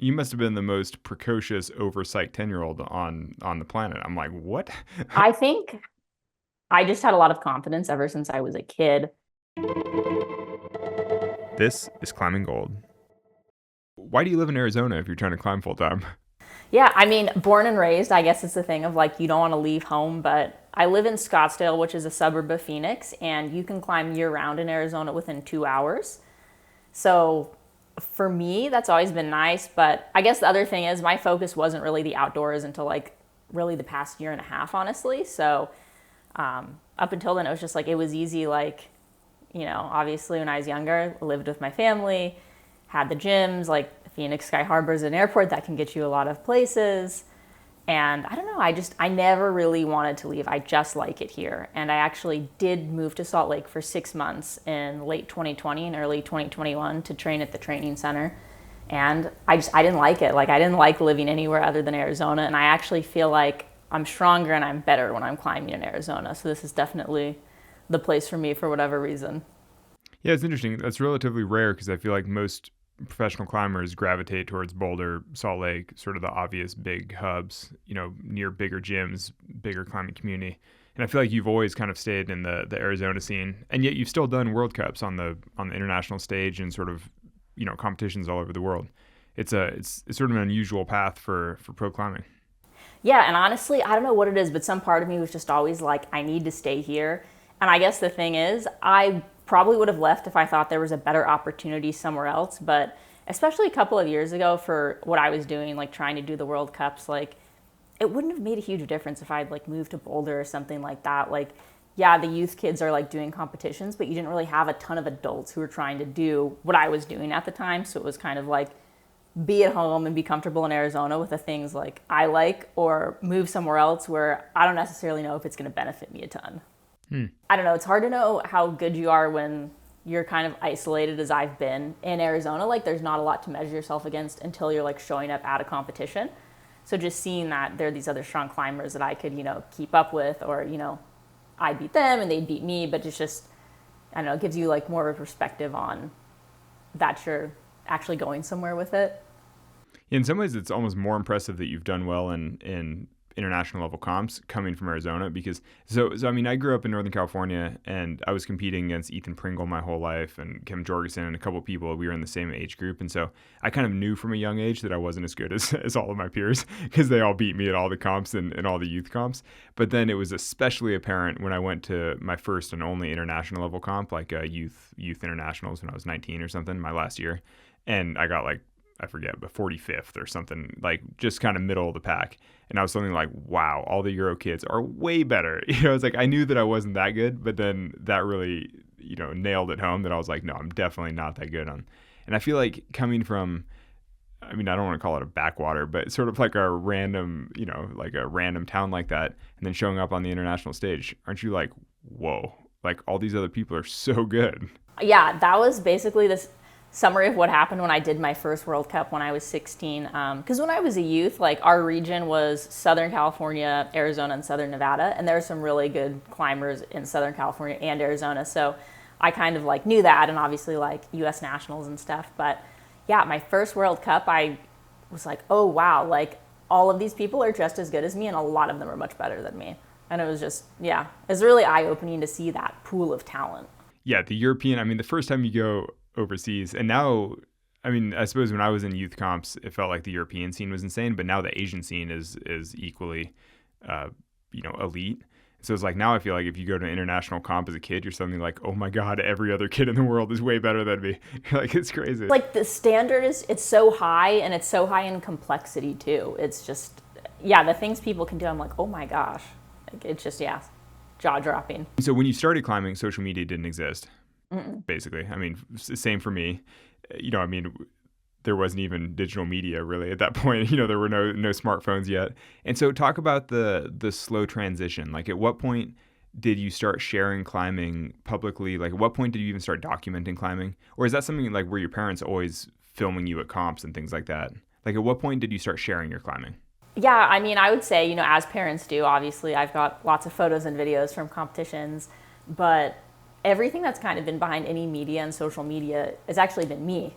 You must have been the most precocious, oversight 10-year-old on the planet. I'm like, what? I think I just had a lot of confidence ever since I was a kid. This is Climbing Gold. Why do you live in Arizona if you're trying to climb full time? Yeah, I mean, born and raised, I guess it's the thing of like you don't want to leave home, but I live in Scottsdale, which is a suburb of Phoenix, and you can climb year round in Arizona within 2 hours. So for me, that's always been nice. But I guess the other thing is my focus wasn't really the outdoors until like really the past year and a half, honestly. So up until then, it was just like it was easy. Like, obviously when I was younger, I lived with my family, had the gyms, like Phoenix Sky Harbor is an airport that can get you a lot of places. And I don't know, I never really wanted to leave. I just like it here. And I actually did move to Salt Lake for 6 months in late 2020 and early 2021 to train at the training center. And I didn't like it. Like I didn't like living anywhere other than Arizona. And I actually feel like I'm stronger and I'm better when I'm climbing in Arizona. So this is definitely the place for me for whatever reason. Yeah, it's interesting. That's relatively rare because I feel like most professional climbers gravitate towards Boulder, Salt Lake, sort of the obvious big hubs, near bigger gyms, bigger climbing community. And I feel like you've always kind of stayed in the Arizona scene, and yet you've still done World Cups on the international stage and sort of competitions all over the world. It's sort of an unusual path for pro climbing. Yeah, and honestly, I don't know what it is, but some part of me was just always like, I need to stay here. And I guess the thing is, I probably would have left if I thought there was a better opportunity somewhere else. But especially a couple of years ago for what I was doing, like trying to do the World Cups, like it wouldn't have made a huge difference if I'd like moved to Boulder or something like that. Like, yeah, the youth kids are like doing competitions, but you didn't really have a ton of adults who were trying to do what I was doing at the time. So it was kind of like be at home and be comfortable in Arizona with the things like I like, or move somewhere else where I don't necessarily know if it's going to benefit me a ton. Hmm. I don't know. It's hard to know how good you are when you're kind of isolated as I've been in Arizona. Like there's not a lot to measure yourself against until you're like showing up at a competition. So just seeing that there are these other strong climbers that I could, keep up with, or, I beat them and they beat me, but it's just, I don't know, it gives you like more of a perspective on that you're actually going somewhere with it. In some ways, it's almost more impressive that you've done well in international level comps coming from Arizona because so I mean I grew up in Northern California and I was competing against Ethan Pringle my whole life and Kevin Jorgensen and a couple of people. We were in the same age group, and so I kind of knew from a young age that I wasn't as good as all of my peers because they all beat me at all the comps and all the youth comps. But then it was especially apparent when I went to my first and only international level comp, like youth internationals, when I was 19 or something, my last year, and I got like, I forget, but 45th or something, like just kind of middle of the pack. And I was something like, wow, all the Euro kids are way better. It's like I knew that I wasn't that good, but then that really, nailed it home that I was like, no, I'm definitely not that good on. And I feel like coming from, I mean, I don't want to call it a backwater, but sort of like a random, like a random town like that, and then showing up on the international stage, aren't you like, whoa, like all these other people are so good? Yeah, that was basically this summary of what happened when I did my first World Cup when I was 16. Because when I was a youth, like our region was Southern California, Arizona, and Southern Nevada, and there were some really good climbers in Southern California and Arizona. So I kind of like knew that, and obviously like U.S. nationals and stuff. But yeah, my first World Cup, I was like, oh wow, like all of these people are just as good as me, and a lot of them are much better than me. And it was just, yeah, it was really eye opening to see that pool of talent. Yeah, the European, I mean, the first time you go overseas, and now, I mean, I suppose when I was in youth comps, it felt like the European scene was insane, but now the Asian scene is equally, elite. So it's like now I feel like if you go to an international comp as a kid, you're suddenly like, oh my God, every other kid in the world is way better than me. Like, it's crazy. Like the standard is, it's so high, and it's so high in complexity too. It's just, yeah, the things people can do, I'm like, oh my gosh. Like it's just, yeah, jaw dropping. So when you started climbing, social media didn't exist, Mm-mm. basically. I mean, same for me. I mean, there wasn't even digital media really at that point. There were no smartphones yet. And so talk about the slow transition. Like at what point did you start sharing climbing publicly? Like at what point did you even start documenting climbing? Or is that something like were your parents always filming you at comps and things like that? Like at what point did you start sharing your climbing? Yeah, I mean, I would say, as parents do, obviously, I've got lots of photos and videos from competitions, but everything that's kind of been behind any media and social media has actually been me.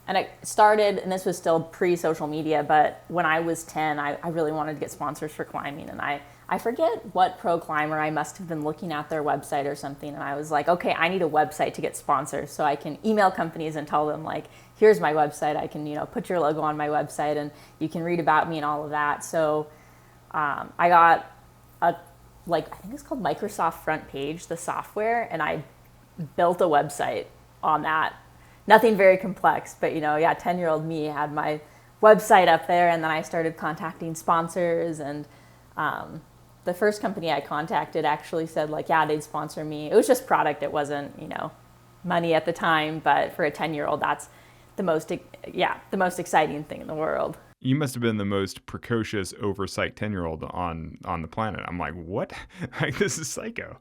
And it started, and this was still pre-social media, but when I was 10, I really wanted to get sponsors for climbing. And I forget what pro climber, I must have been looking at their website or something. And I was like, okay, I need a website to get sponsors so I can email companies and tell them like, here's my website. I can, put your logo on my website and you can read about me and all of that. So I got I think it's called Microsoft Front Page, the software, and I built a website on that. Nothing very complex, but 10-year-old me had my website up there, and then I started contacting sponsors, and the first company I contacted actually said like, yeah, they'd sponsor me. It was just product. It wasn't, money at the time, but for a 10-year-old, that's the most exciting thing in the world. You must have been the most precocious, oversight 10-year-old on the planet. I'm like, what? Like, this is psycho.